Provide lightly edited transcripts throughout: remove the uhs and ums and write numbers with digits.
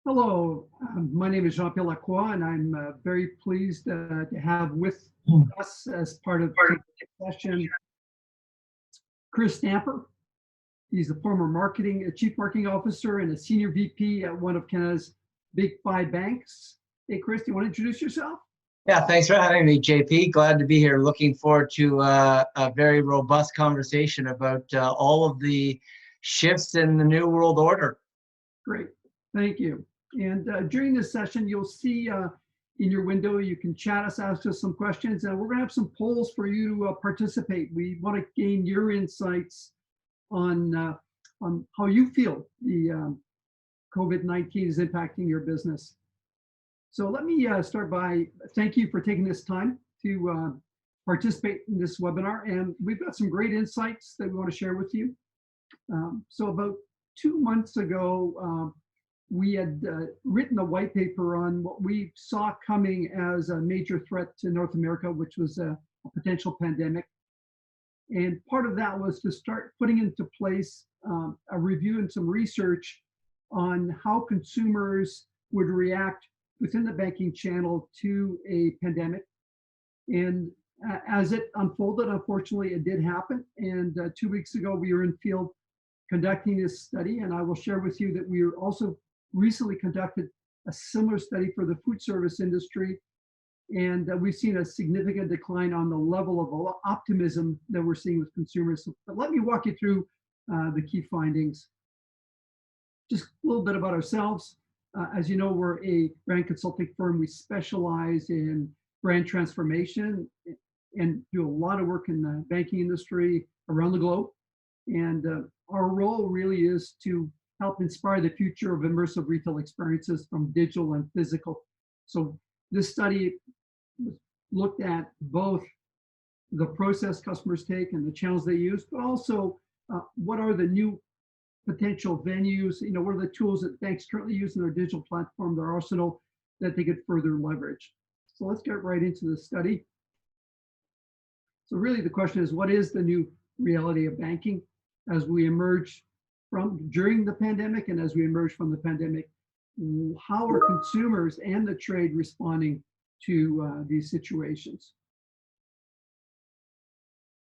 Hello, my name is Jean-Pierre Lacroix, and I'm very pleased to have with us as part of today's session Chris Stamper. He's the former chief marketing officer and a senior VP at one of Canada's big five banks. Hey, Chris, do you want to introduce yourself? Yeah, thanks for having me, JP. Glad to be here. Looking forward to a very robust conversation about all of the shifts in the new world order. Great, thank you. And during this session, you'll see in your window, you can chat us, ask us some questions, and we're going to have some polls for you to participate. We want to gain your insights on how you feel the COVID-19 is impacting your business. So let me start by thank you for taking this time to participate in this webinar. And we've got some great insights that we want to share with you. So about 2 months ago, we had written a white paper on what we saw coming as a major threat to North America, which was a potential pandemic. And part of that was to start putting into place a review and some research on how consumers would react within the banking channel to a pandemic. And as it unfolded, unfortunately, it did happen. And 2 weeks ago, we were in field conducting this study. And I will share with you that we also recently conducted a similar study for the food service industry. And we've seen a significant decline on the level of optimism that we're seeing with consumers. But let me walk you through the key findings. Just a little bit about ourselves. As you know, we're a brand consulting firm. We specialize in brand transformation and do a lot of work in the banking industry around the globe. And our role really is to help inspire the future of immersive retail experiences from digital and physical. So this study looked at both the process customers take and the channels they use, but also what are the new potential venues, what are the tools that banks currently use in their digital platform, their arsenal, that they could further leverage. So let's get right into the study. So really the question is, what is the new reality of banking as we emerge during the pandemic and as we emerge from the pandemic? How are consumers and the trade responding to these situations?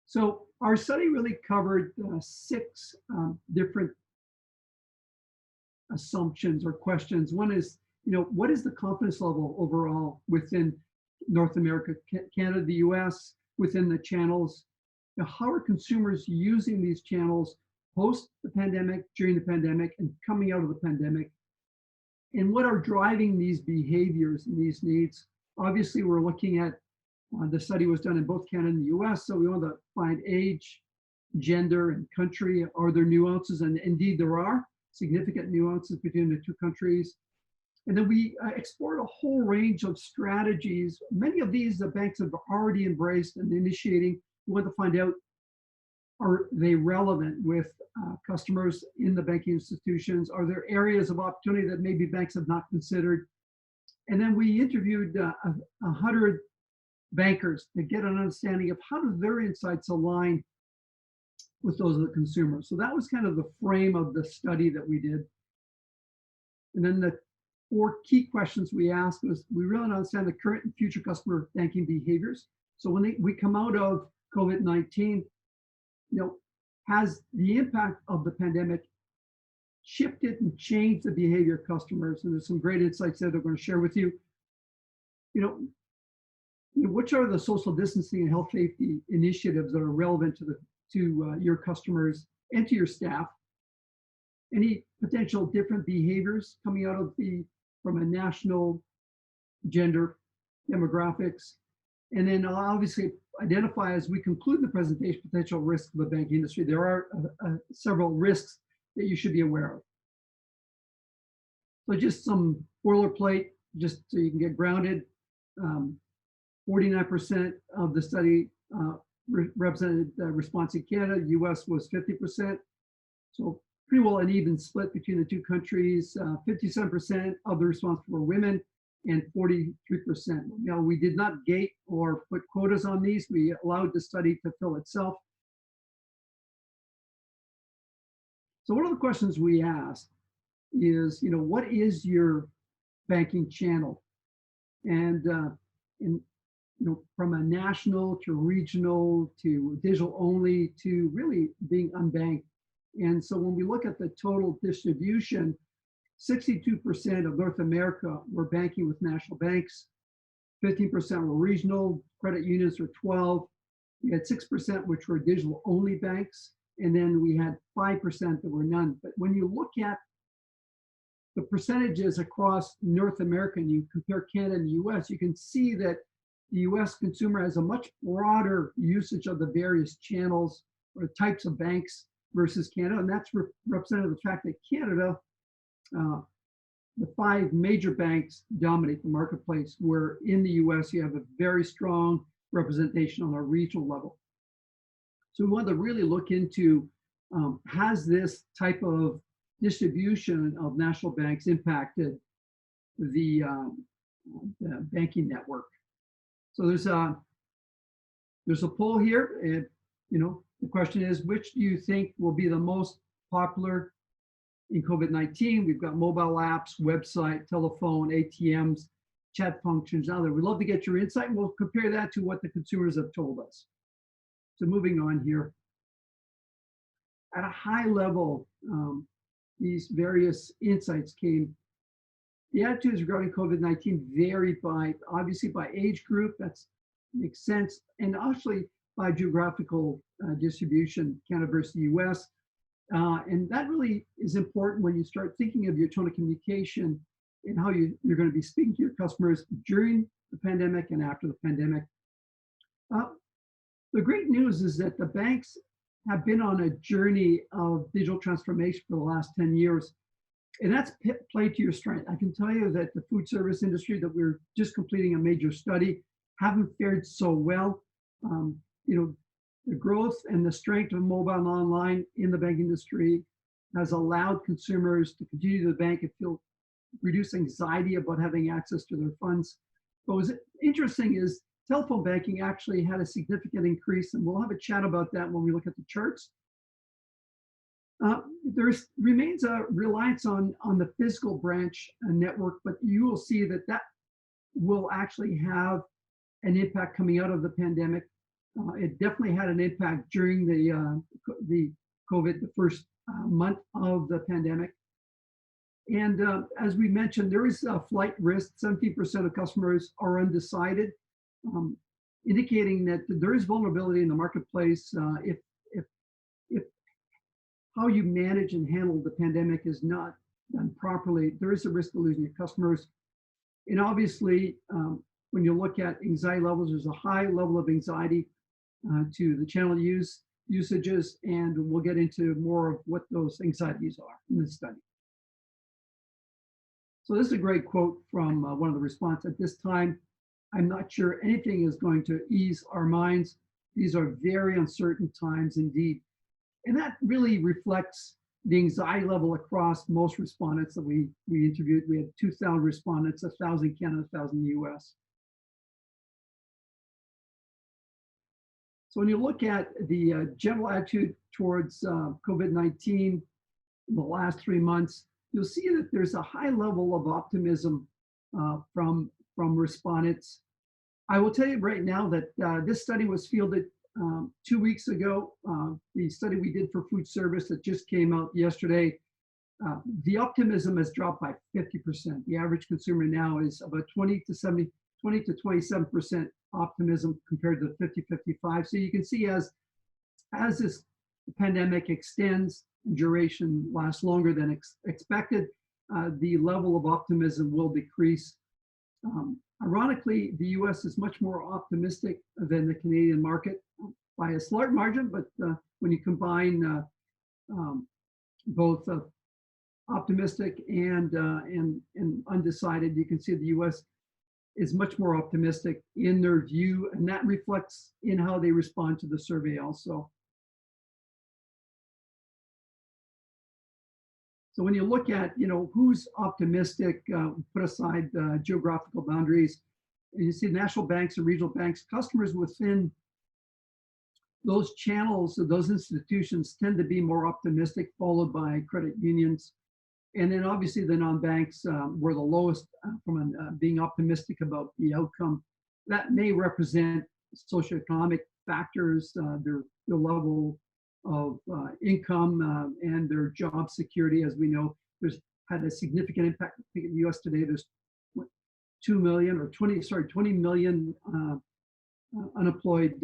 So our study really covered 6 different assumptions or questions. One is, what is the confidence level overall within North America, Canada, the US, within the channels? How are consumers using these channels post the pandemic, during the pandemic, and coming out of the pandemic? And what are driving these behaviors and these needs? Obviously, we're looking at, the study was done in both Canada and the US, so we want to find age, gender, and country. Are there nuances? And indeed there are significant nuances between the two countries. And then we explored a whole range of strategies. Many of these the banks have already embraced and initiating. We want to find out, are they relevant with customers in the banking institutions? Are there areas of opportunity that maybe banks have not considered? And then we interviewed 100 bankers to get an understanding of how do their insights align with those of the consumers. So that was kind of the frame of the study that we did. And then the 4 key questions we asked was, we really want to understand the current and future customer banking behaviors. So when we come out of COVID-19, has the impact of the pandemic shifted and changed the behavior of customers? And there's some great insights there that we're going to share with you. Which are the social distancing and health safety initiatives that are relevant to your customers and to your staff? Any potential different behaviors coming out of from a national, gender, demographics? And then I'll obviously identify, as we conclude the presentation, potential risks of the banking industry. There are several risks that you should be aware of. So just some boilerplate, just so you can get grounded. 49% of the study represented response in Canada. US was 50%. So pretty well an even split between the two countries. 57% of the response were women and 43%. Now, we did not gate or put quotas on these. We allowed the study to fill itself. So what are the questions we asked? is, what is your banking channel? And, from a national to regional to digital only to really being unbanked. And so when we look at the total distribution, 62% of North America were banking with national banks, 15% were regional, credit unions were 12, we had 6% which were digital only banks, and then we had 5% that were none. But when you look at the percentages across North America and you compare Canada and the US, you can see that the US consumer has a much broader usage of the various channels or types of banks versus Canada. And that's represented of the fact that Canada, the 5 major banks dominate the marketplace, where in the US you have a very strong representation on a regional level. So we want to really look into, has this type of distribution of national banks impacted the banking network? So there's a poll here, and the question is, which do you think will be the most popular in COVID-19? We've got mobile apps, website, telephone, ATMs, chat functions out there. We'd love to get your insight, and we'll compare that to what the consumers have told us. So moving on here. At a high level, these various insights came. The attitudes regarding COVID-19 vary obviously by age group, that makes sense, and actually by geographical distribution, Canada versus the US. And that really is important when you start thinking of your tone of communication and how you're going to be speaking to your customers during the pandemic and after the pandemic. The great news is that the banks have been on a journey of digital transformation for the last 10 years. And that's played to your strength. I can tell you that the food service industry that we're just completing a major study haven't fared so well. The growth and the strength of mobile and online in the banking industry has allowed consumers to continue to the bank and feel reduced anxiety about having access to their funds. But what's interesting is telephone banking actually had a significant increase, and we'll have a chat about that when we look at the charts. There remains a reliance on the physical branch network, but you will see that will actually have an impact coming out of the pandemic. It definitely had an impact during the COVID, the first month of the pandemic. And as we mentioned, there is a flight risk. 17% of customers are undecided, indicating that there is vulnerability in the marketplace if how you manage and handle the pandemic is not done properly. There is a risk of losing your customers. And obviously, when you look at anxiety levels, there's a high level of anxiety to the channel usages, and we'll get into more of what those anxieties are in this study. So this is a great quote from one of the respondents. At this time, I'm not sure anything is going to ease our minds. These are very uncertain times indeed. And that really reflects the anxiety level across most respondents that we interviewed. We had 2,000 respondents, 1,000 Canada, 1,000 US. So when you look at the general attitude towards COVID-19 in the last 3 months, you'll see that there's a high level of optimism from respondents. I will tell you right now that this study was fielded 2 weeks ago. The study we did for food service that just came out yesterday, the optimism has dropped by 50%. The average consumer now is about 20 to 27% optimism compared to 50-55. So you can see as this pandemic extends and duration lasts longer than expected, the level of optimism will decrease. Ironically, the US is much more optimistic than the Canadian market by a slight margin, but when you combine both optimistic and undecided, you can see the US is much more optimistic in their view, and that reflects in how they respond to the survey also. So when you look at, who's optimistic, put aside geographical boundaries, and you see national banks and regional banks, customers within those channels, those institutions tend to be more optimistic, followed by credit unions. And then obviously the non-banks were the lowest from being optimistic about the outcome. That may represent socioeconomic factors, their level of income and their job security. As we know, there's had a significant impact. I think in the US today, there's 2 million or 20 million unemployed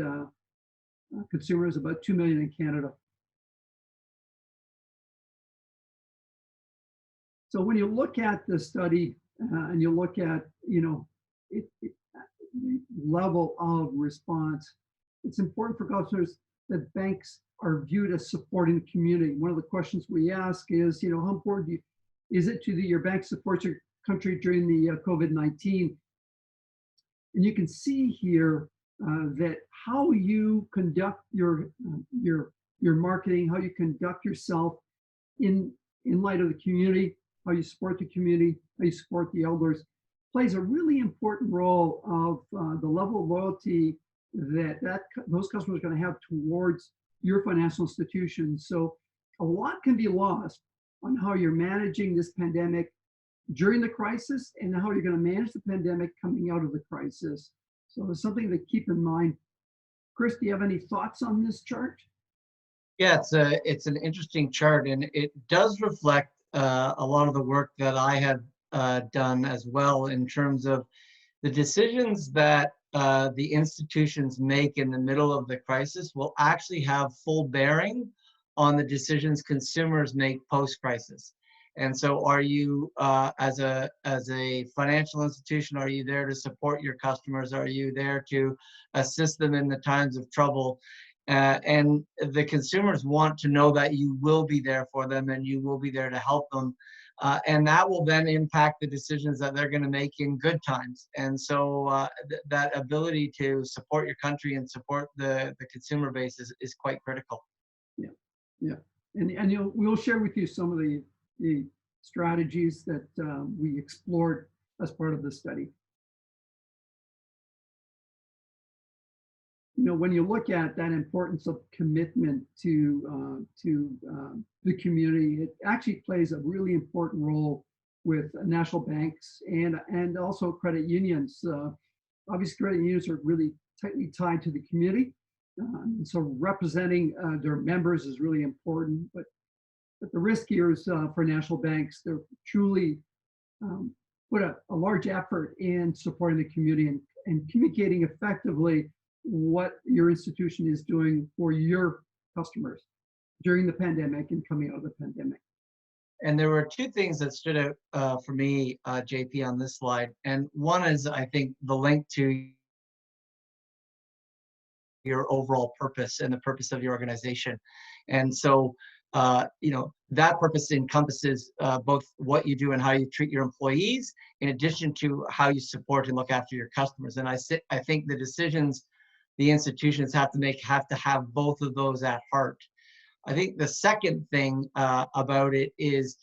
consumers, about 2 million in Canada. So when you look at the study and you look at, the level of response, it's important for customers that banks are viewed as supporting the community. One of the questions we ask is, how important is it to your bank supports your country during the COVID-19? And you can see here that how you conduct your marketing, how you conduct yourself in light of the community, how you support the community, how you support the elders, plays a really important role of the level of loyalty that those customers are going to have towards your financial institution. So a lot can be lost on how you're managing this pandemic during the crisis and how you're going to manage the pandemic coming out of the crisis. So there's something to keep in mind. Chris, do you have any thoughts on this chart? Yeah, it's an interesting chart, and it does reflect a lot of the work that I have done as well in terms of the decisions that the institutions make in the middle of the crisis will actually have full bearing on the decisions consumers make post-crisis. And so are you, as a financial institution, are you there to support your customers? Are you there to assist them in the times of trouble? And the consumers want to know that you will be there for them and you will be there to help them. And that will then impact the decisions that they're going to make in good times. And so that ability to support your country and support the consumer base is quite critical. Yeah, yeah. And we'll share with you some of the strategies that we explored as part of the study. When you look at that importance of commitment to the community, it actually plays a really important role with national banks and also credit unions. Obviously, credit unions are really tightly tied to the community, and so representing their members is really important. But the risk here is for national banks. They're truly put a large effort in supporting the community and communicating effectively what your institution is doing for your customers during the pandemic and coming out of the pandemic. And there were two things that stood out for me, JP, on this slide. And one is, I think, the link to your overall purpose and the purpose of your organization. And so, that purpose encompasses both what you do and how you treat your employees, in addition to how you support and look after your customers. And I think the decisions the institutions have to make have to have both of those at heart. I think the second thing about it is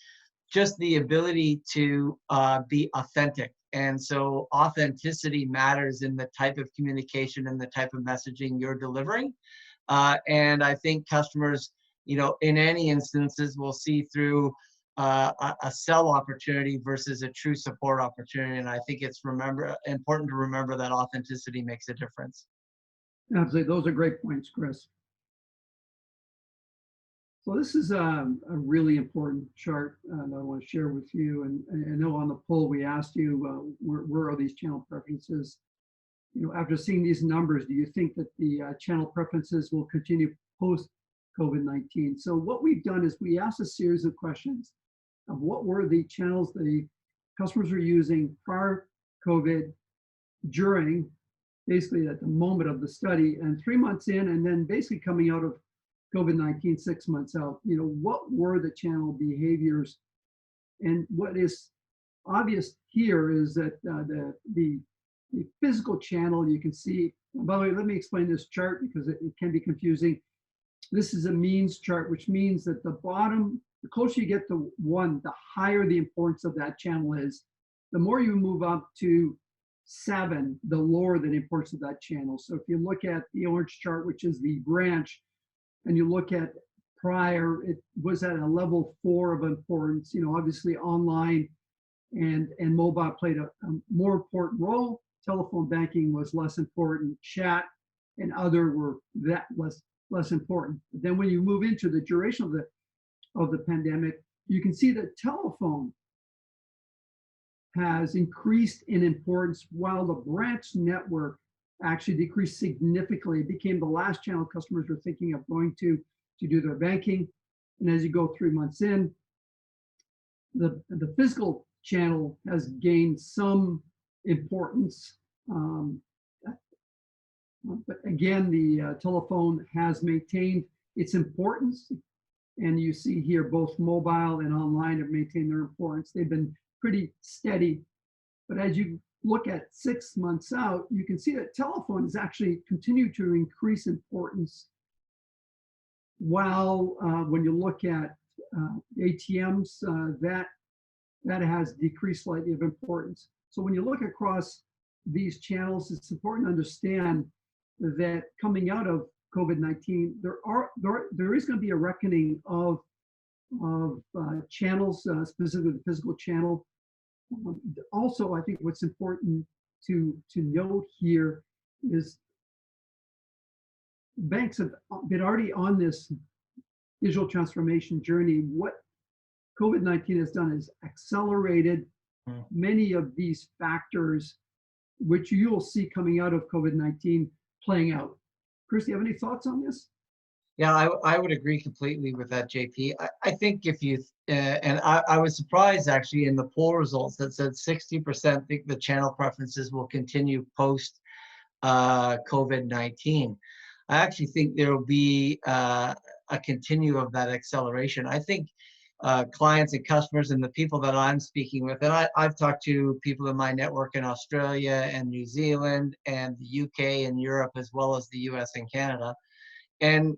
just the ability to be authentic. And so authenticity matters in the type of communication and the type of messaging you're delivering. And I think customers, in any instances, will see through a sell opportunity versus a true support opportunity. And I think it's important to remember that authenticity makes a difference. Absolutely. Those are great points, Chris. So this is a really important chart that I want to share with you. And I know on the poll we asked you, where are these channel preferences? After seeing these numbers, do you think that the channel preferences will continue post COVID-19? So what we've done is we asked a series of questions of what were the channels the customers were using prior COVID, during, basically at the moment of the study, and 3 months in, and then basically coming out of COVID-19 6 months out. What were the channel behaviors? And what is obvious here is that the physical channel, you can see, by the way, let me explain this chart because it can be confusing. This is a means chart, which means that the bottom, the closer you get to 1, the higher the importance of that channel is. The more you move up to 7, the lower the importance of that channel. So if you look at the orange chart, which is the branch, and you look at prior, it was at a level 4 of importance. You know, obviously online and mobile played a more important role. Telephone banking was less important. Chat and other were that less important. But then when you move into the duration of the pandemic, you can see that telephone has increased in importance while the branch network actually decreased significantly. It became the last channel customers were thinking of going to do their banking. And as you go 3 months in, the physical channel has gained some importance. But again, the telephone has maintained its importance. And you see here both mobile and online have maintained their importance. They've been pretty steady. But as you look at 6 months out, you can see that telephone has actually continued to increase importance, while when you look at ATMs, that has decreased slightly of importance. So when you look across these channels, it's important to understand that coming out of COVID-19, there is going to be a reckoning of channels, specifically the physical channel. Also, I think what's important to note here is banks have been already on this digital transformation journey. What COVID-19 has done is accelerated many of these factors, which you'll see coming out of COVID-19 playing out. Chris, do you have any thoughts on this? Yeah, I would agree completely with that, JP. I think if you, and I was surprised actually in the poll results that said 60% think the channel preferences will continue post COVID-19. I actually think there will be a continue of that acceleration. I think clients and customers and the people that I'm speaking with, and I've talked to people in my network in Australia and New Zealand and the UK and Europe, as well as the US and Canada. And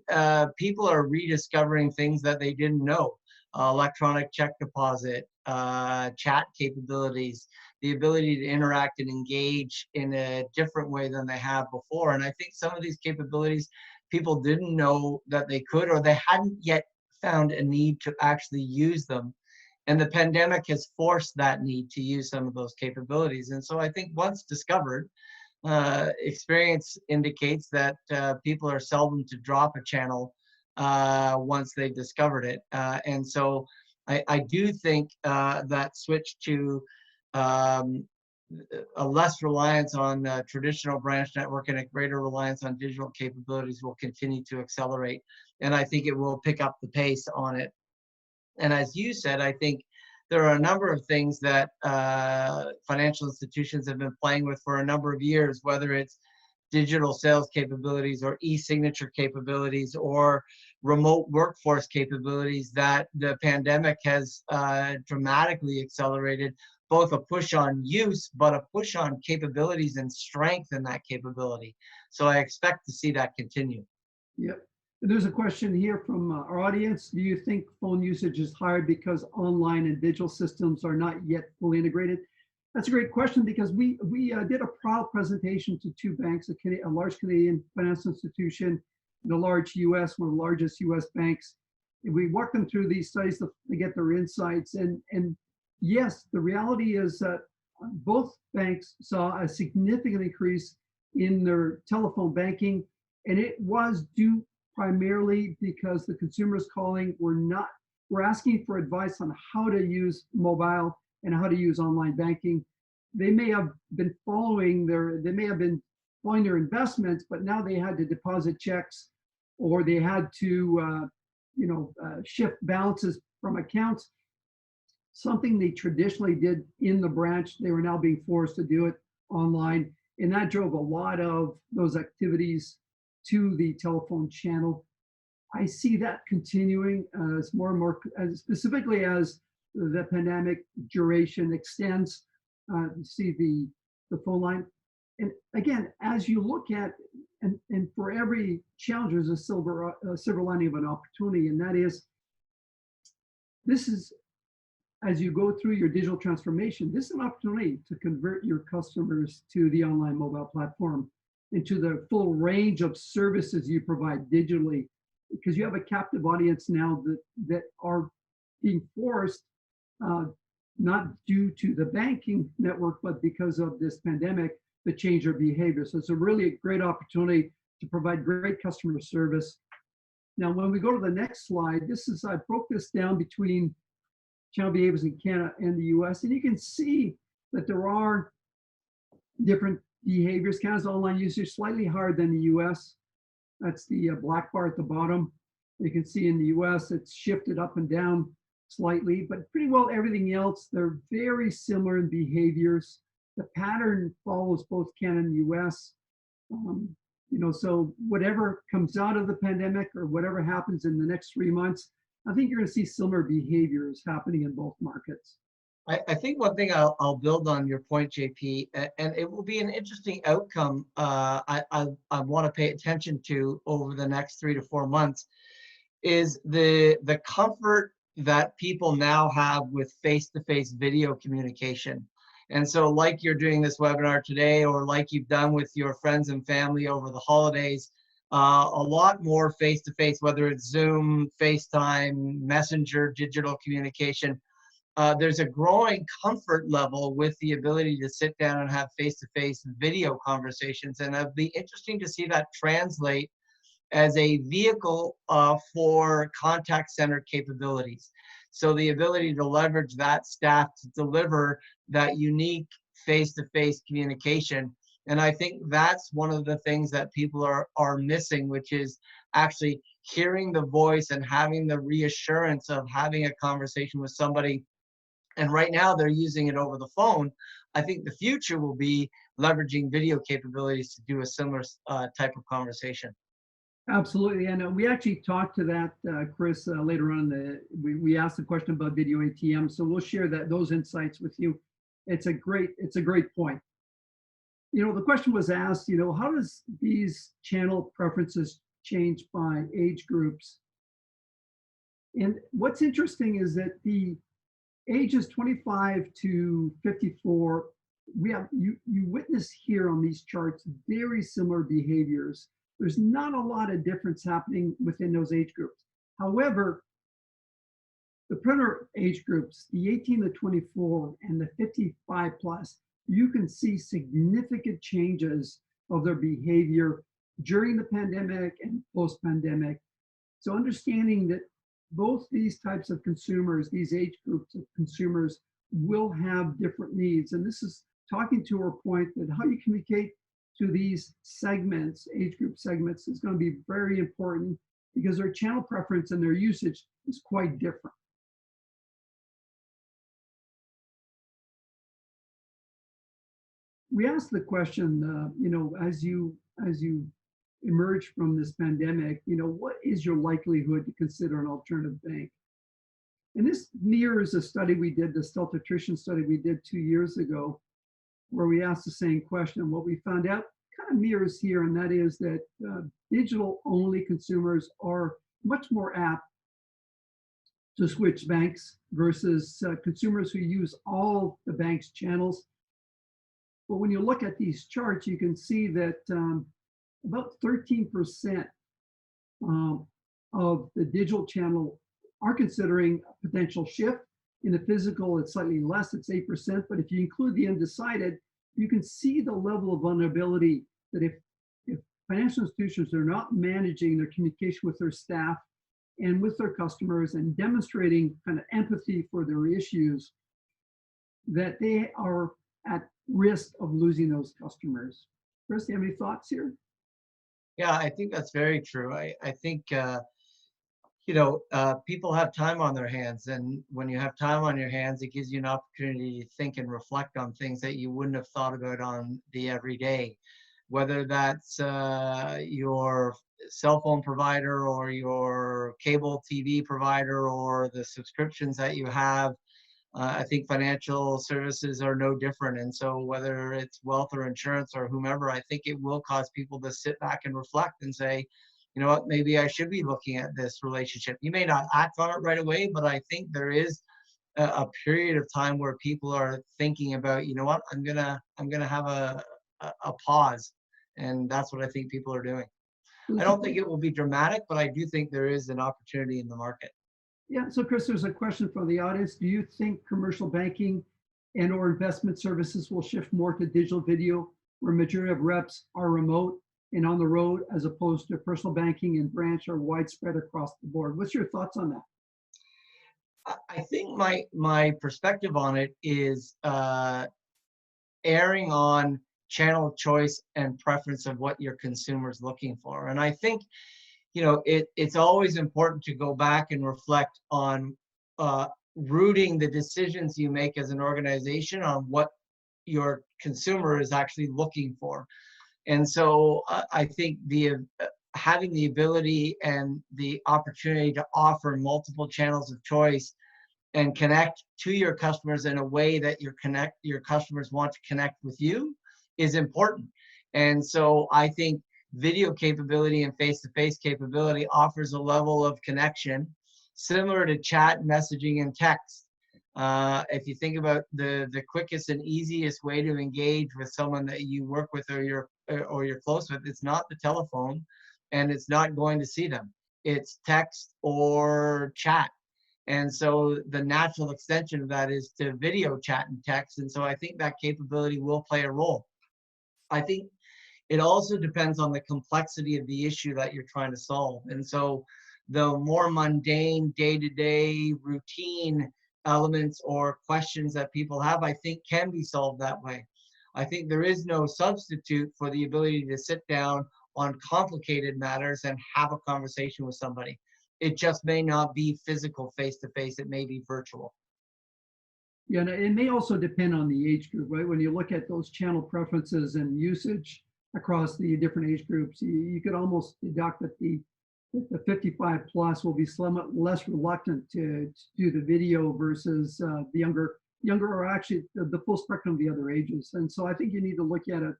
people are rediscovering things that they didn't know. Electronic check deposit, chat capabilities, the ability to interact and engage in a different way than they have before. And I think some of these capabilities people didn't know that they could, or they hadn't yet found a need to actually use them. And the pandemic has forced that need to use some of those capabilities. And so I think once discovered, experience indicates that people are seldom to drop a channel once they've discovered it. And so I do think that switch to a less reliance on traditional branch network and a greater reliance on digital capabilities will continue to accelerate. And I think it will pick up the pace on it. And as you said, I think there are a number of things that financial institutions have been playing with for a number of years, whether it's digital sales capabilities or e-signature capabilities or remote workforce capabilities, that the pandemic has dramatically accelerated both a push on use, but a push on capabilities and strength in that capability. So I expect to see that continue. Yep. There's a question here from our audience. Do you think phone usage is higher because online and digital systems are not yet fully integrated? That's a great question, because we did a proud presentation to two banks, a large Canadian financial institution and a large US, one of the largest US banks. And we walked them through these studies to get their insights. And yes, the reality is that both banks saw a significant increase in their telephone banking, and it was due primarily because the consumers calling were asking for advice on how to use mobile and how to use online banking. They may have been following their investments, but now they had to deposit checks, or they had to shift balances from accounts. Something they traditionally did in the branch, they were now being forced to do it online. And that drove a lot of those activities to the telephone channel. I see that continuing as more and more, specifically as the pandemic duration extends. You see the phone line. And again, as you look at, and for every challenge, there's a silver lining of an opportunity, and that is, this is, as you go through your digital transformation, this is an opportunity to convert your customers to the online mobile platform, into the full range of services you provide digitally. because you have a captive audience now that are being forced, uh, not due to the banking network, but because of this pandemic, to change their behavior. So it's a really great opportunity to provide great customer service. Now, when we go to the next slide, I broke this down between channel behaviors in Canada and the US, and you can see that there are different behaviors. Canada's online usage slightly higher than the US. That's the black bar at the bottom. You can see in the US, it's shifted up and down slightly, but pretty well everything else, they're very similar in behaviors. The pattern follows both Canada and US. So whatever comes out of the pandemic or whatever happens in the next 3 months, I think you're going to see similar behaviors happening in both markets. I think one thing I'll build on your point, JP, and it will be an interesting outcome I want to pay attention to over the next 3 to 4 months, is the comfort that people now have with face-to-face video communication. And so like you're doing this webinar today, or like you've done with your friends and family over the holidays, a lot more face-to-face, whether it's Zoom, FaceTime, Messenger, digital communication. There's a growing comfort level with the ability to sit down and have face-to-face video conversations. And it'll be interesting to see that translate as a vehicle for contact center capabilities. So the ability to leverage that staff to deliver that unique face-to-face communication. And I think that's one of the things that people are missing, which is actually hearing the voice and having the reassurance of having a conversation with somebody. And right now they're using it over the phone. I think the future will be leveraging video capabilities to do a similar type of conversation. Absolutely, and we actually talked to that, Chris, later on. We asked the question about video ATM, so we'll share those insights with you. It's a great point. The question was asked, how does these channel preferences change by age groups? And what's interesting is that the ages 25 to 54, you witness here on these charts very similar behaviors. There's not a lot of difference happening within those age groups. However, the predator age groups, the 18 to 24 and the 55 plus, you can see significant changes of their behavior during the pandemic and post-pandemic. So understanding that both these types of consumers, these age groups of consumers, will have different needs. And this is talking to our point that how you communicate to these segments, age group segments, is going to be very important because their channel preference and their usage is quite different. We asked the question, as you emerge from this pandemic, what is your likelihood to consider an alternative bank? And this mirrors a study we did, the stealth attrition study we did 2 years ago, where we asked the same question. And what we found out kind of mirrors here, and that is that digital-only consumers are much more apt to switch banks versus consumers who use all the bank's channels. But when you look at these charts, you can see that about 13% of the digital channel are considering a potential shift. In the physical, it's slightly less, it's 8%. But if you include the undecided, you can see the level of vulnerability that if financial institutions are not managing their communication with their staff and with their customers and demonstrating kind of empathy for their issues, that they are at risk of losing those customers. Chris, do you have any thoughts here? Yeah, I think that's very true. I think, people have time on their hands. And when you have time on your hands, it gives you an opportunity to think and reflect on things that you wouldn't have thought about on the everyday, whether that's your cell phone provider or your cable TV provider or the subscriptions that you have. I think financial services are no different. And so whether it's wealth or insurance or whomever, I think it will cause people to sit back and reflect and say, you know what, maybe I should be looking at this relationship. You may not act on it right away, but I think there is a period of time where people are thinking about, you know what, I'm gonna have a pause. And that's what I think people are doing. I don't think it will be dramatic, but I do think there is an opportunity in the market. Yeah, so Chris, there's a question from the audience. Do you think commercial banking and or investment services will shift more to digital video where majority of reps are remote and on the road as opposed to personal banking and branch are widespread across the board? What's your thoughts on that? I think my perspective on it is erring on channel choice and preference of what your consumer is looking for. And I think, it's always important to go back and reflect on rooting the decisions you make as an organization on what your consumer is actually looking for. And so I think having the ability and the opportunity to offer multiple channels of choice and connect to your customers in a way that your customers want to connect with you is important. And so I think video capability and face-to-face capability offers a level of connection similar to chat, messaging, and text. If you think about the quickest and easiest way to engage with someone that you work with or you're close with, it's not the telephone, and it's not going to see them. It's text or chat. And so the natural extension of that is to video chat and text. And so I think that capability will play a role. I think it also depends on the complexity of the issue that you're trying to solve. And so the more mundane, day-to-day routine elements or questions that people have, I think can be solved that way. I think there is no substitute for the ability to sit down on complicated matters and have a conversation with somebody. It just may not be physical face-to-face, it may be virtual. Yeah, and it may also depend on the age group, right? When you look at those channel preferences and usage across the different age groups, you could almost deduct that the 55 plus will be somewhat less reluctant to do the video versus the younger or actually the full spectrum of the other ages. And so I think you need to look at it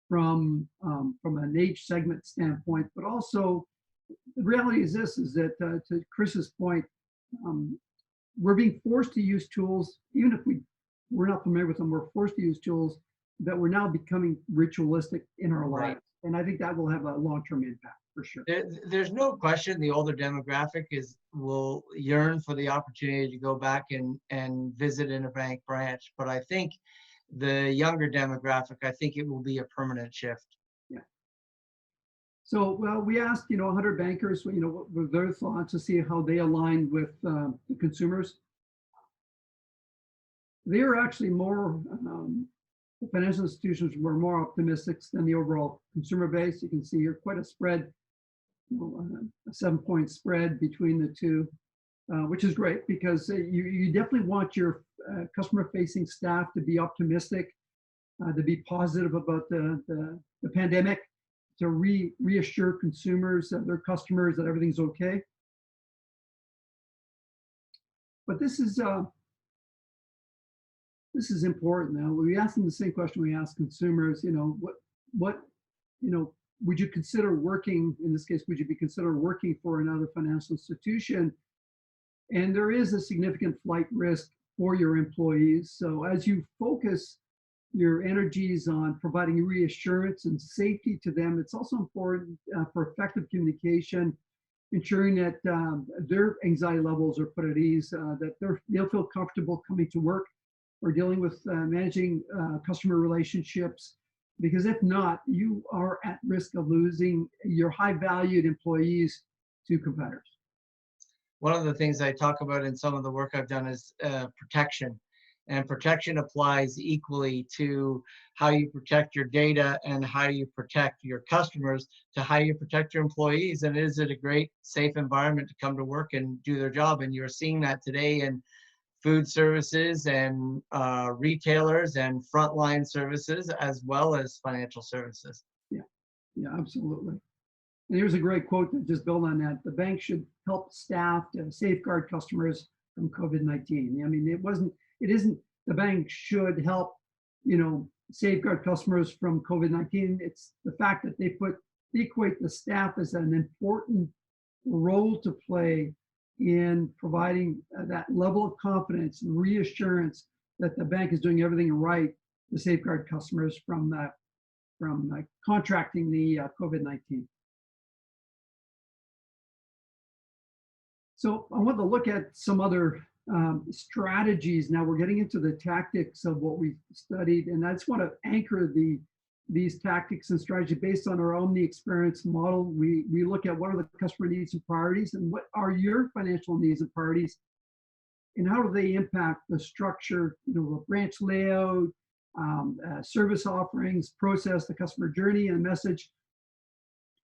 from an age segment standpoint, but also the reality is this, is that to Chris's point, we're being forced to use tools, even if we're not familiar with them, we're forced to use tools that we're now becoming ritualistic in our lives. Right. And I think that will have a long-term impact for sure. There's no question the older demographic will yearn for the opportunity to go back and visit in a bank branch. But I think the younger demographic, I think it will be a permanent shift. Yeah. So, well, we asked, 100 bankers, what were their thoughts to see how they align with the consumers. They are actually more, the financial institutions were more optimistic than the overall consumer base. You can see here quite a spread, a 7-point spread between the two, which is great because you definitely want your customer-facing staff to be optimistic, to be positive about the pandemic, to reassure consumers, their customers, that everything's okay. But this is important. Now we asked them the same question we asked consumers. What would you consider working? In this case, would you be considered working for another financial institution? And there is a significant flight risk for your employees. So as you focus your energies on providing reassurance and safety to them, it's also important for effective communication, ensuring that their anxiety levels are put at ease, that they'll feel comfortable coming to work or dealing with managing customer relationships. Because if not, you are at risk of losing your high valued employees to competitors. One of the things I talk about in some of the work I've done is protection. And protection applies equally to how you protect your data and how you protect your customers to how you protect your employees. And is it a great, safe environment to come to work and do their job? And you're seeing that today in food services and retailers and frontline services, as well as financial services. Yeah, absolutely. And here's a great quote that just built on that. The bank should help staff to safeguard customers from COVID-19. I mean, it isn't the bank should help, safeguard customers from COVID-19. It's the fact that they equate the staff as an important role to play in providing that level of confidence and reassurance that the bank is doing everything right to safeguard customers from contracting the COVID-19. So I want to look at some other strategies. Now we're getting into the tactics of what we studied, and I just want to anchor these tactics and strategy based on our Omni experience model. We look at what are the customer needs and priorities, and what are your financial needs and priorities, and how do they impact the structure, the branch layout, service offerings, process, the customer journey, and message.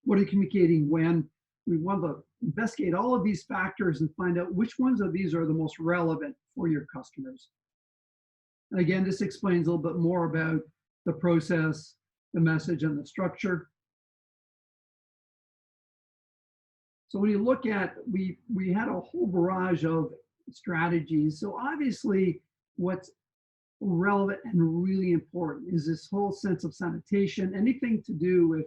What are you communicating when? We want to investigate all of these factors and find out which ones of these are the most relevant for your customers. And again, this explains a little bit more about the process, the message, and the structure. So when you look at, we had a whole barrage of strategies. So obviously what's relevant and really important is this whole sense of sanitation, anything to do with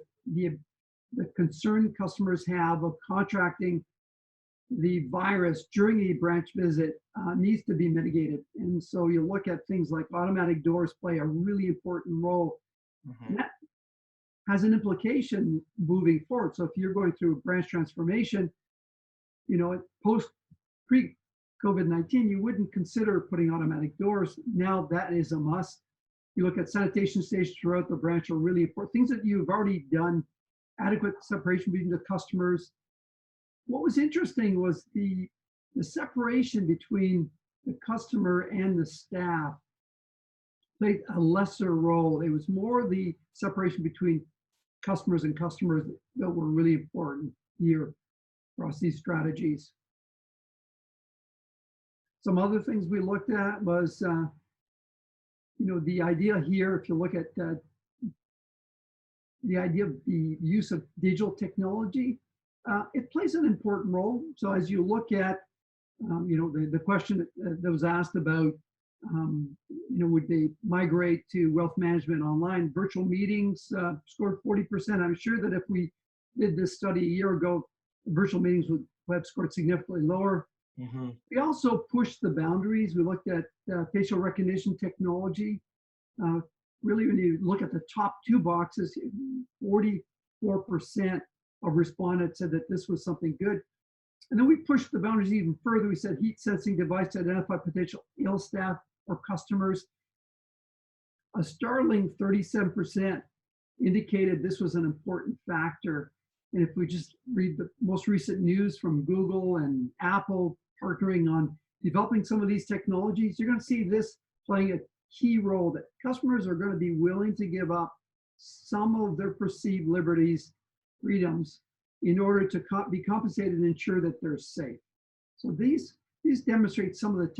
the concern customers have of contracting the virus during a branch visit needs to be mitigated. And so you look at things like automatic doors play a really important role. And that has an implication moving forward. So if you're going through a branch transformation, pre-COVID-19, you wouldn't consider putting automatic doors. Now that is a must. You look at sanitation stations throughout the branch are really important. Things that you've already done, adequate separation between the customers. What was interesting was the separation between the customer and the staff played a lesser role. It was more the separation between customers and customers that were really important here across these strategies. Some other things we looked at was, the idea here, if you look at the idea of the use of digital technology, it plays an important role. So as you look at, the question that was asked about, would they migrate to wealth management online? Virtual meetings scored 40%. I'm sure that if we did this study a year ago, virtual meetings would have scored significantly lower. We also pushed the boundaries. We looked at facial recognition technology. Really, when you look at the top two boxes, 44% of respondents said that this was something good. And then we pushed the boundaries even further. We said heat sensing device to identify potential ill staff or customers. A startling 37% indicated this was an important factor. And if we just read the most recent news from Google and Apple partnering on developing some of these technologies, you're going to see this playing a key role, that customers are going to be willing to give up some of their perceived liberties, freedoms, in order to be compensated and ensure that they're safe. So these demonstrate some of the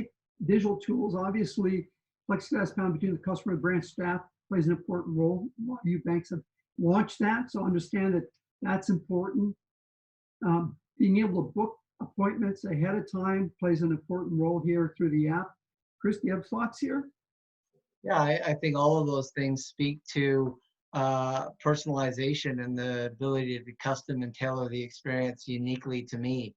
digital tools. Obviously, plexiglass bound between the customer and branch staff plays an important role. A lot of you banks have launched that, so understand that that's important. Being able to book appointments ahead of time plays an important role here through the app. Chris, do you have thoughts here? Yeah, I think all of those things speak to personalization and the ability to custom and tailor the experience uniquely to me.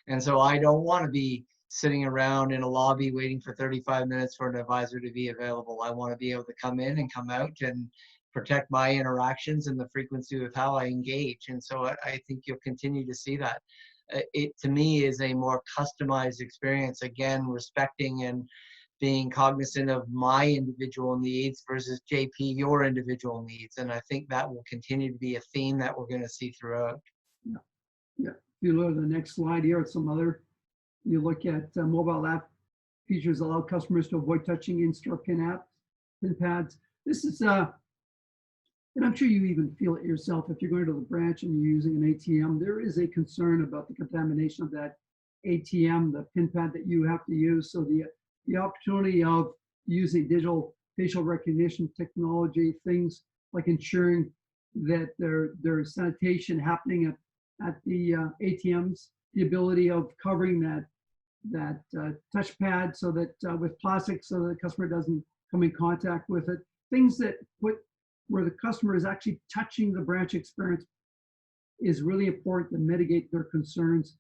And so I don't want to be sitting around in a lobby waiting for 35 minutes for an advisor to be available. I want to be able to come in and come out and protect my interactions and the frequency of how I engage. And so I think you'll continue to see that. It, to me, is a more customized experience, again, respecting and being cognizant of my individual needs versus JP, your individual needs. And I think that will continue to be a theme that we're going to see throughout. Yeah. If you look at the next slide here, some other, you look at mobile app features allow customers to avoid touching in-store pin pads. This is, and I'm sure you even feel it yourself, if you're going to the branch and you're using an ATM, there is a concern about the contamination of that ATM, the pin pad that you have to use. So the opportunity of using digital facial recognition technology, things like ensuring that there's sanitation happening at the ATMs, the ability of covering that touchpad so that with plastic so that the customer doesn't come in contact with it. Things that where the customer is actually touching the branch experience is really important to mitigate their concerns.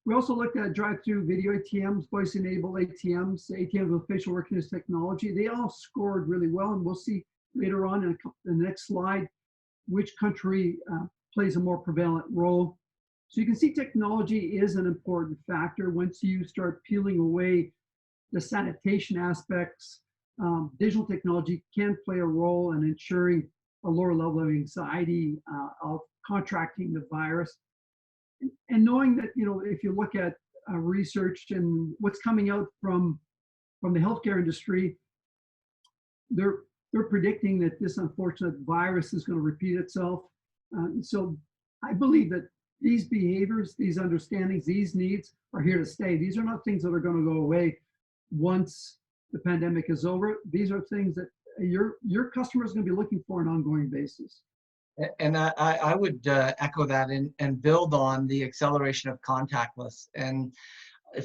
We also looked at drive-through video ATMs, voice-enabled ATMs, ATMs with facial recognition technology. They all scored really well, and we'll see later on in the next slide which country plays a more prevalent role. So you can see technology is an important factor. Once you start peeling away the sanitation aspects, digital technology can play a role in ensuring a lower level of anxiety of contracting the virus. And knowing that, if you look at research and what's coming out from the healthcare industry, they're predicting that this unfortunate virus is going to repeat itself. So I believe that these behaviors, these understandings, these needs are here to stay. These are not things that are going to go away once the pandemic is over. These are things that your customer is going to be looking for on an ongoing basis. And I would echo that and build on the acceleration of contactless. And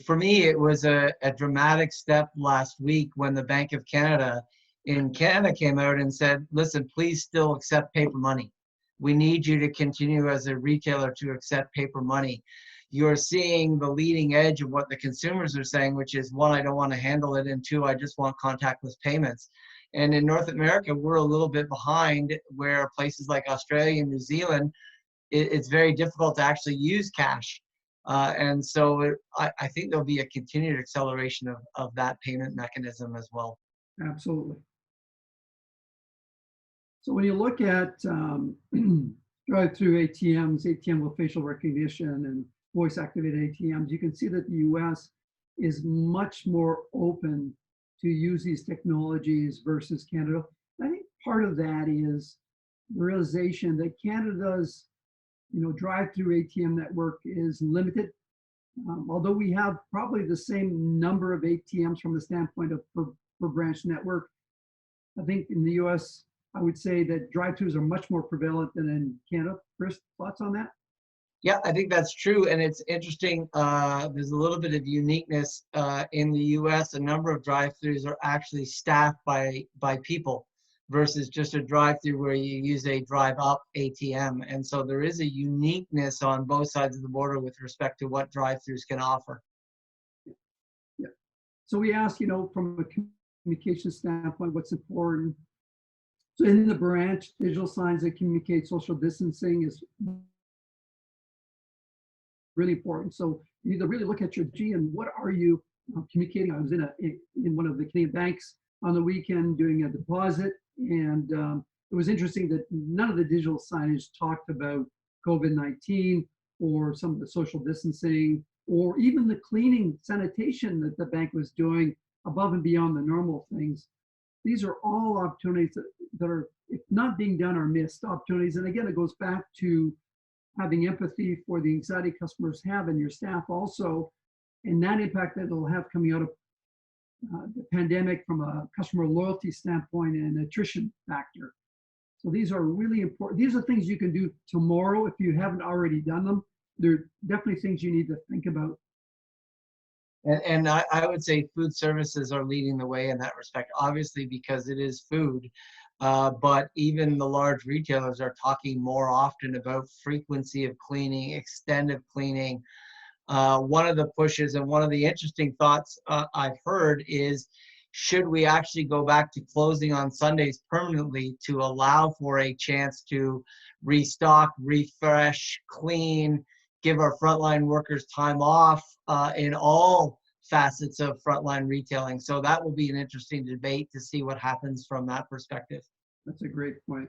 for me, it was a dramatic step last week when the Bank of Canada in Canada came out and said, listen, please still accept paper money. We need you to continue as a retailer to accept paper money. You're seeing the leading edge of what the consumers are saying, which is, one, I don't want to handle it, and two, I just want contactless payments. And in North America, we're a little bit behind, where places like Australia and New Zealand, it's very difficult to actually use cash. And so I think there'll be a continued acceleration of that payment mechanism as well. Absolutely. So when you look at drive-through ATMs, ATM with facial recognition and voice-activated ATMs, you can see that the US is much more open to use these technologies versus Canada. I think part of that is the realization that Canada's drive-through ATM network is limited. Although we have probably the same number of ATMs from the standpoint of per branch network, I think in the US, I would say that drive-throughs are much more prevalent than in Canada. Chris, thoughts on that? Yeah, I think that's true. And it's interesting. There's a little bit of uniqueness in the US. A number of drive-throughs are actually staffed by people versus just a drive-through where you use a drive-up ATM. And so there is a uniqueness on both sides of the border with respect to what drive-throughs can offer. Yeah. So we asked, from a communication standpoint, what's important. So in the branch, digital signs that communicate social distancing is really important. So you need to really look at your G and what are you communicating. I was in one of the Canadian banks on the weekend doing a deposit, and it was interesting that none of the digital signage talked about COVID-19 or some of the social distancing or even the cleaning sanitation that the bank was doing above and beyond the normal things. These are all opportunities that are, if not being done, are missed opportunities. And again, it goes back to having empathy for the anxiety customers have and your staff also, and that impact that it'll have coming out of the pandemic from a customer loyalty standpoint and attrition factor. So these are really important. These are things you can do tomorrow if you haven't already done them. They're definitely things you need to think about. And I would say food services are leading the way in that respect, obviously because it is food. But even the large retailers are talking more often about frequency of cleaning, extended cleaning. One of the pushes and one of the interesting thoughts I've heard is, should we actually go back to closing on Sundays permanently to allow for a chance to restock, refresh, clean, give our frontline workers time off in all facets of frontline retailing? So that will be an interesting debate to see what happens from that perspective. That's a great point.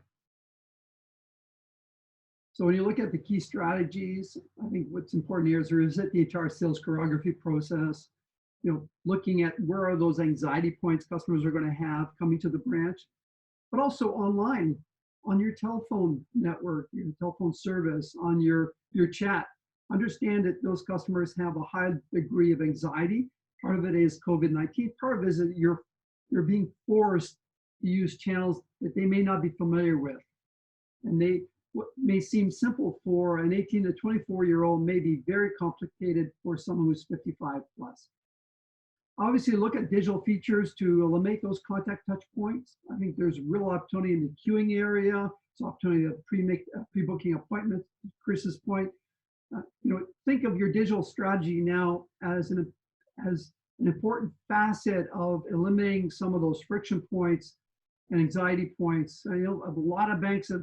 So when you look at the key strategies, I think what's important here is revisit the entire sales choreography process, looking at where are those anxiety points customers are going to have coming to the branch, but also online, on your telephone network, your telephone service, on your chat. Understand that those customers have a high degree of anxiety. Part of it is COVID-19. Part of it is that you're being forced to use channels that they may not be familiar with. And what may seem simple for an 18 to 24-year-old may be very complicated for someone who's 55 plus. Obviously, look at digital features to eliminate those contact touch points. I think there's real opportunity in the queuing area. It's opportunity to pre-booking appointments, Chris's point. Think of your digital strategy now as an important facet of eliminating some of those friction points and anxiety points. I know a lot of banks have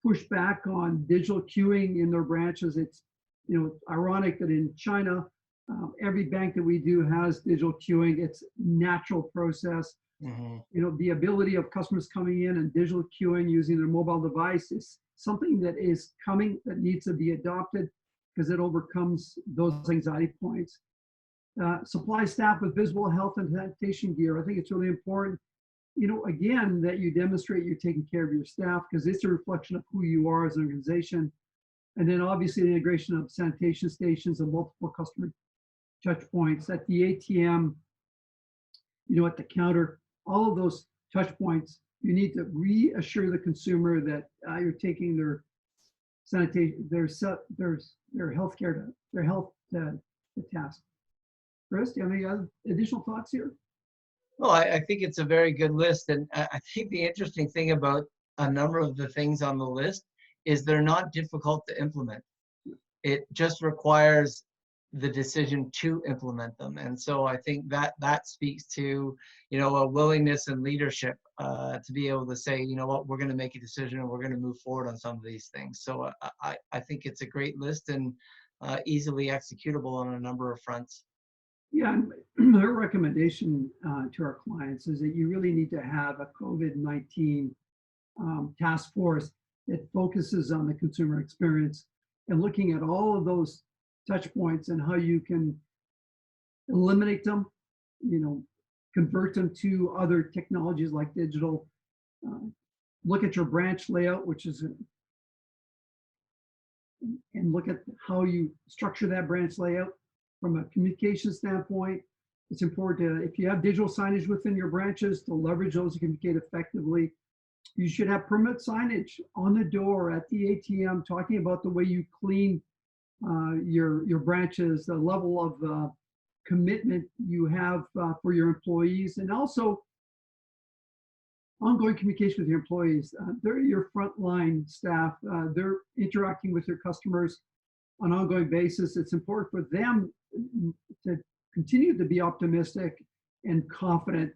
pushed back on digital queuing in their branches. It's You know, ironic that in China, every bank that we do has digital queuing. It's natural process. Hmm. You know, the ability of customers coming in and digital queuing using their mobile device is something that is coming, that needs to be adopted because it overcomes those anxiety points. Supply staff with visible health and sanitation gear. I think it's really important, you know, again, that you demonstrate you're taking care of your staff because it's a reflection of who you are as an organization. And then obviously the integration of sanitation stations and multiple customer touch points at the ATM, you know, at the counter, all of those touch points, you need to reassure the consumer that you're taking their sanitation, their healthcare, their health to task. Chris, do you have any other additional thoughts here? Well, I think it's a very good list. And I think the interesting thing about a number of the things on the list is they're not difficult to implement. It just requires the decision to implement them. And so I think that speaks to, you know, a willingness and leadership to be able to say, you know what, we're going to make a decision and we're going to move forward on some of these things. So I think it's a great list and easily executable on a number of fronts. Yeah, and our recommendation to our clients is that you really need to have a COVID-19 task force that focuses on the consumer experience and looking at all of those touch points and how you can eliminate them, you know, convert them to other technologies like digital. Look at your branch layout, which is, and look at how you structure that branch layout from a communication standpoint. It's important to, if you have digital signage within your branches, to leverage those to communicate effectively. You should have permanent signage on the door at the ATM talking about the way you clean your branches, the level of commitment you have for your employees, and also ongoing communication with your employees. They're your frontline staff. They're interacting with your customers on an ongoing basis. It's important for them to continue to be optimistic and confident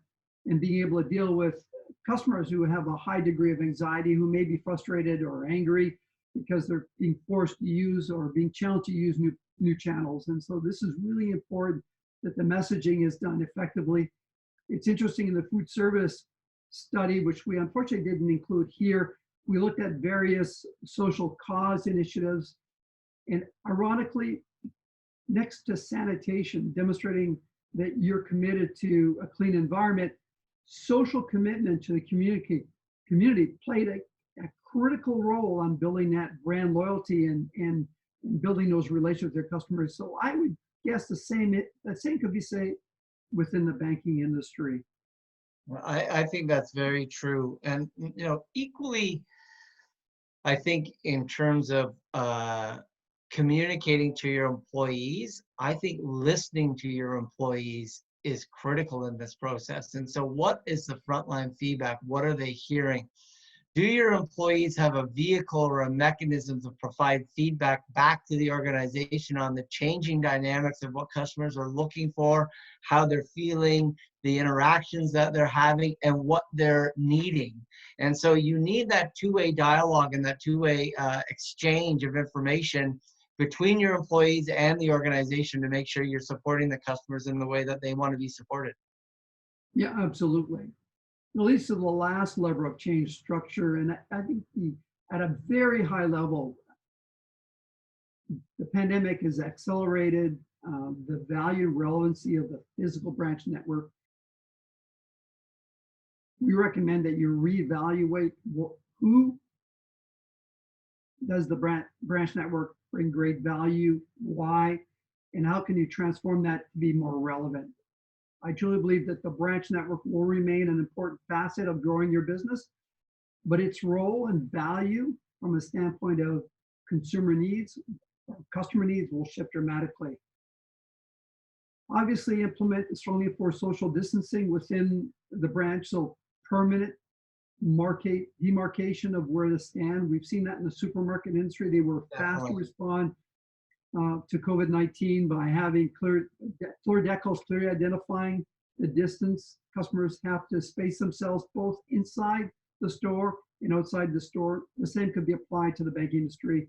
in being able to deal with customers who have a high degree of anxiety, who may be frustrated or angry because they're being forced to use or being challenged to use new channels. And so this is really important that the messaging is done effectively. It's interesting, in the food service study, which we unfortunately didn't include here, we looked at various social cause initiatives. And ironically, next to sanitation, demonstrating that you're committed to a clean environment, social commitment to the community played a critical role on building that brand loyalty and building those relationships with their customers. So I would guess the same could be said within the banking industry. I think that's very true. And, you know, equally, I think in terms of communicating to your employees, I think listening to your employees is critical in this process. And so what is the frontline feedback? What are they hearing? Do your employees have a vehicle or a mechanism to provide feedback back to the organization on the changing dynamics of what customers are looking for, how they're feeling, the interactions that they're having, and what they're needing? And so you need that two-way dialogue and that two-way exchange of information between your employees and the organization to make sure you're supporting the customers in the way that they want to be supported. Yeah, absolutely. At least to the last level of change structure. And I think at a very high level, the pandemic has accelerated the value and relevancy of the physical branch network. We recommend that you reevaluate who does the branch network bring great value, why, and how can you transform that to be more relevant. I truly believe that the branch network will remain an important facet of growing your business, but its role and value from a standpoint of consumer needs, customer needs, will shift dramatically. Obviously, implement strongly enforce social distancing within the branch, so permanent demarcation of where to stand. We've seen that in the supermarket industry. They were fast to respond to COVID-19 by having floor decals clearly identifying the distance. Customers have to space themselves both inside the store and outside the store. The same could be applied to the banking industry.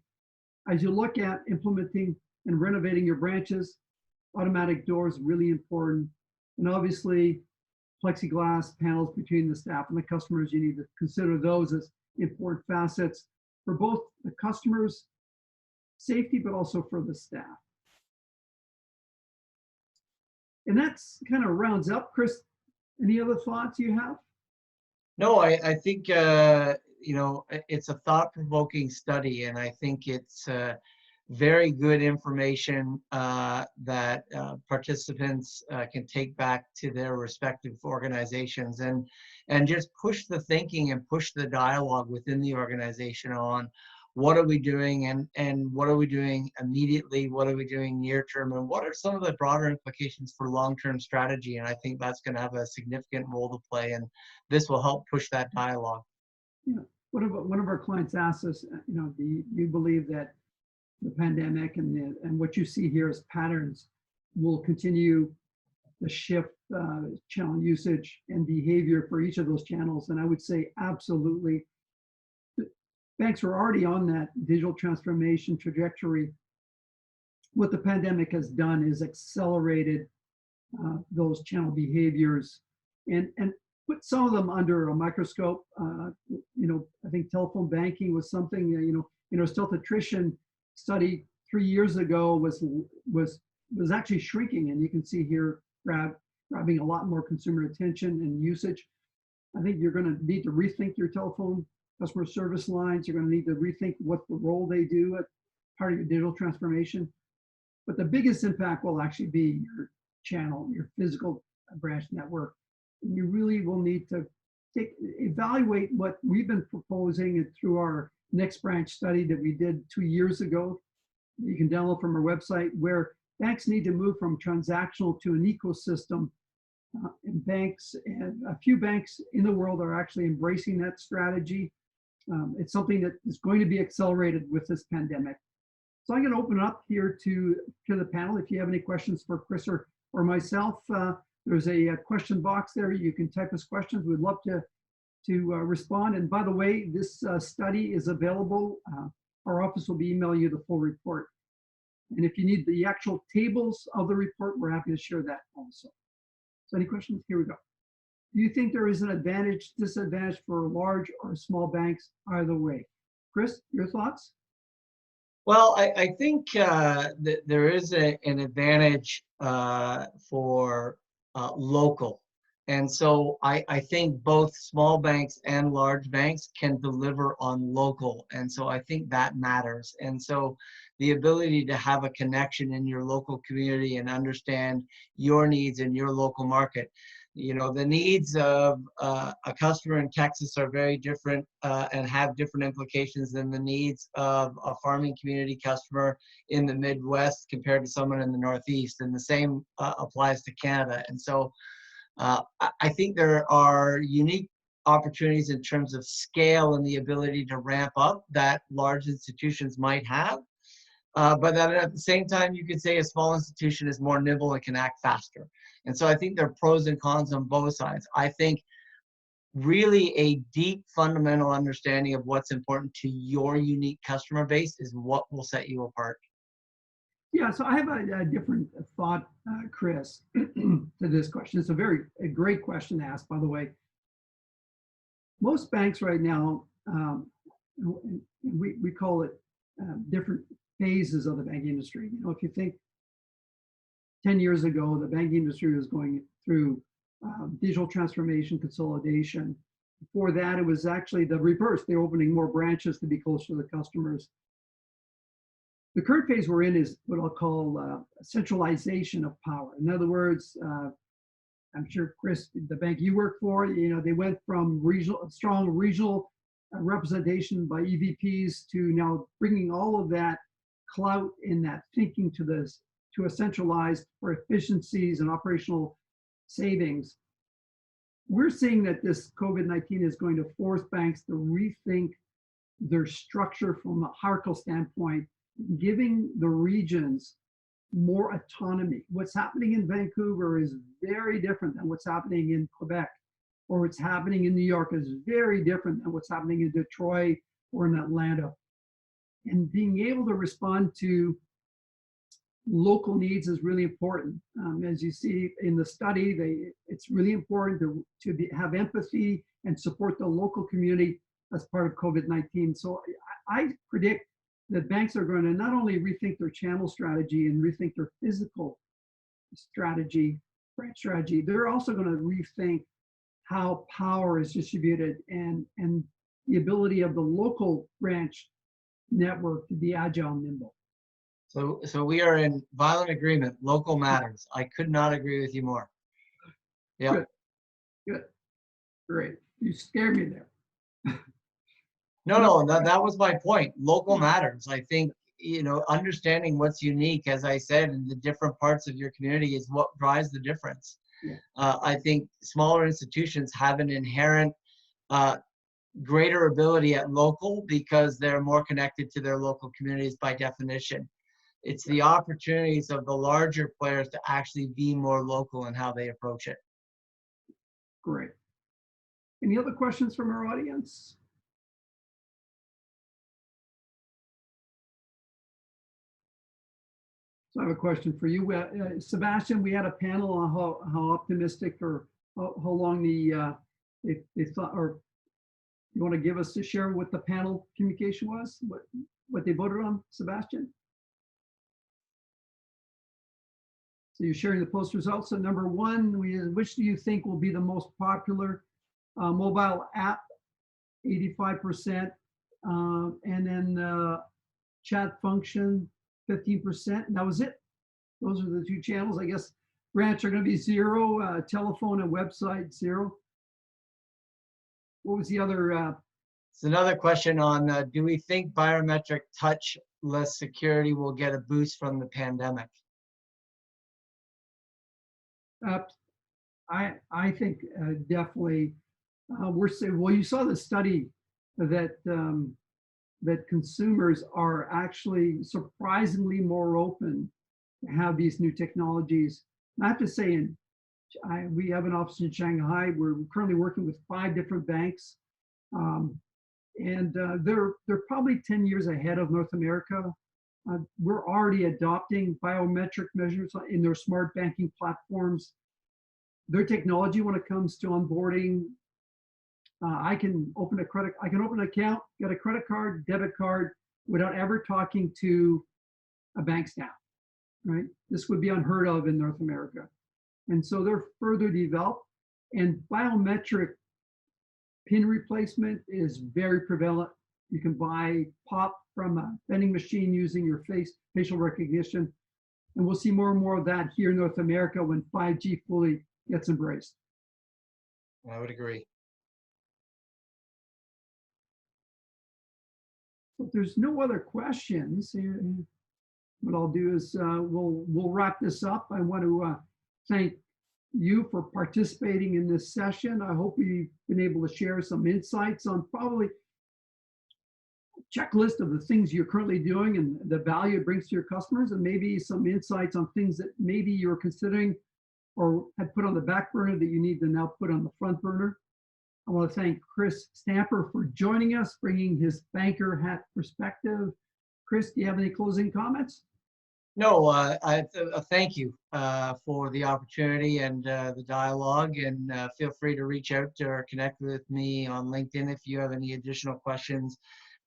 As you look at implementing and renovating your branches. Automatic doors, really important. And obviously, plexiglass panels between the staff and the customers, you need to consider those as important facets for both the customers' safety, but also for the staff. And that's kind of rounds up. Chris, any other thoughts you have? No, I think, you know, it's a thought-provoking study, and I think it's very good information that participants can take back to their respective organizations and just push the thinking and push the dialogue within the organization on what are we doing and what are we doing immediately, what are we doing near term, and what are some of the broader implications for long-term strategy. And I think that's going to have a significant role to play, and this will help push that dialogue. Yeah. One of our clients asked us, you know, do you believe that the pandemic and what you see here as patterns will continue the shift channel usage and behavior for each of those channels? And I would say absolutely. Banks are already on that digital transformation trajectory. What the pandemic has done is accelerated those channel behaviors and put some of them under a microscope. You know, I think telephone banking was something, you know, stealth attrition study 3 years ago was actually shrinking, and you can see here grabbing a lot more consumer attention and usage. I think you're going to need to rethink your telephone customer service lines. You're going to need to rethink what the role they do as part of your digital transformation. But the biggest impact will actually be your channel, your physical branch network. And you really will need to evaluate what we've been proposing through our next branch study that we did 2 years ago. You can download from our website, where banks need to move from transactional to an ecosystem. And banks, and a few banks in the world are actually embracing that strategy. It's something that is going to be accelerated with this pandemic. So I'm going to open up here to the panel. If you have any questions for Chris or myself, there's a question box there. You can type us questions. We'd love to respond. And by the way, this study is available. Our office will be emailing you the full report. And if you need the actual tables of the report, we're happy to share that also. So any questions? Here we go. Do you think there is an advantage, disadvantage for large or small banks either way? Chris, your thoughts? Well, I think that there is an advantage for local. And so I think both small banks and large banks can deliver on local. And so I think that matters. And so the ability to have a connection in your local community and understand your needs in your local market. You know, the needs of a customer in Texas are very different and have different implications than the needs of a farming community customer in the Midwest compared to someone in the Northeast. And the same applies to Canada. And so I think there are unique opportunities in terms of scale and the ability to ramp up that large institutions might have. But then at the same time, you could say a small institution is more nimble and can act faster. And so I think there are pros and cons on both sides. I think really a deep fundamental understanding of what's important to your unique customer base is what will set you apart. Yeah, so I have a different thought, Chris, to this question. It's a great question to ask, by the way. Most banks right now, we call it different phases of the banking industry. You know, if you think 10 years ago, the banking industry was going through digital transformation, consolidation. Before that, it was actually the reverse. They're opening more branches to be closer to the customers. The current phase we're in is what I'll call centralization of power. In other words, I'm sure, Chris, the bank you work for, you know, they went from strong regional representation by EVPs to now bringing all of that clout in that thinking to a centralized for efficiencies and operational savings. We're seeing that this COVID-19 is going to force banks to rethink their structure from a hierarchical standpoint, giving the regions more autonomy. What's happening in Vancouver is very different than what's happening in Quebec, or what's happening in New York is very different than what's happening in Detroit or in Atlanta. And being able to respond to local needs is really important. As you see in the study, it's really important have empathy and support the local community as part of COVID-19. So I predict that banks are going to not only rethink their channel strategy and rethink their physical strategy, branch strategy, they're also going to rethink how power is distributed and the ability of the local branch network to be agile and nimble. So we are in violent agreement. Local matters. I could not agree with you more. Yeah. Good. Good. Great. You scared me there. No, that was my point. Local matters. I think, understanding what's unique, as I said, in the different parts of your community is what drives the difference. Yeah. I think smaller institutions have an inherent greater ability at local because they're more connected to their local communities by definition. It's the opportunities of the larger players to actually be more local in how they approach it. Great. Any other questions from our audience? So I have a question for you. Sebastian, we had a panel on how optimistic or how long they thought, or you want to give us to share what the panel communication was, what they voted on, Sebastian? So you're sharing the post results. So number one, which do you think will be the most popular mobile app? 85%. And then chat function, 15%. And that was it. Those are the two channels. I guess branch are going to be 0, telephone and website 0. What was the other? It's another question on, do we think biometric touchless security will get a boost from the pandemic? I think definitely. We're saying, well, you saw the study that that consumers are actually surprisingly more open to have these new technologies. I have to say, we have an office in Shanghai. We're currently working with 5 different banks, and they're probably 10 years ahead of North America. We're already adopting biometric measures in their smart banking platforms. Their technology, when it comes to onboarding, I can open an account, get a credit card, debit card, without ever talking to a bank staff, right? This would be unheard of in North America. And so they're further developed, and biometric PIN replacement is very prevalent. You can buy POP from a vending machine using your facial recognition. And we'll see more and more of that here in North America when 5G fully gets embraced. I would agree. If there's no other questions, what I'll do is we'll wrap this up. I want to thank you for participating in this session. I hope we've been able to share some insights on probably a checklist of the things you're currently doing and the value it brings to your customers, and maybe some insights on things that maybe you're considering or had put on the back burner that you need to now put on the front burner. I want to thank Chris Stamper for joining us, bringing his banker hat perspective. Chris, do you have any closing comments? No, thank you for the opportunity and the dialogue, and feel free to reach out to or connect with me on LinkedIn if you have any additional questions.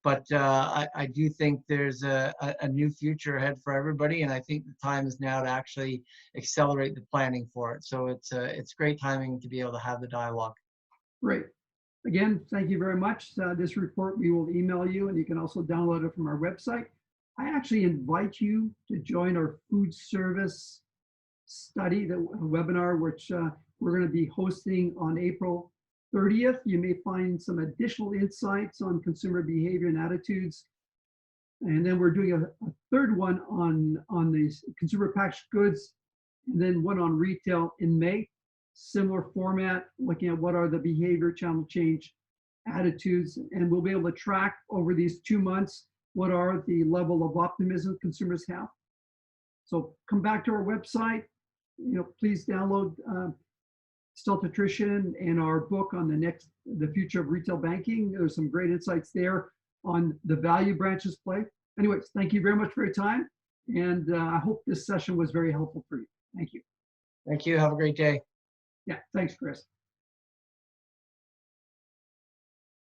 But I do think there's a new future ahead for everybody, and I think the time is now to actually accelerate the planning for it. So it's great timing to be able to have the dialogue. Great. Again, thank you very much. This report we will email you, and you can also download it from our website. I actually invite you to join our food service study, the webinar, which we're going to be hosting on April 30th. You may find some additional insights on consumer behavior and attitudes. And then we're doing a third one on these consumer packaged goods, and then one on retail in May. Similar format, looking at what are the behavior, channel change, attitudes, and we'll be able to track over these 2 months what are the level of optimism consumers have. So come back to our website. Please download Stealth Attrition and our book on the future of retail banking. There's some great insights there on the value branches play. Anyways, thank you very much for your time. And I hope this session was very helpful for you. Thank you. Thank you. Have a great day. Yeah, thanks, Chris.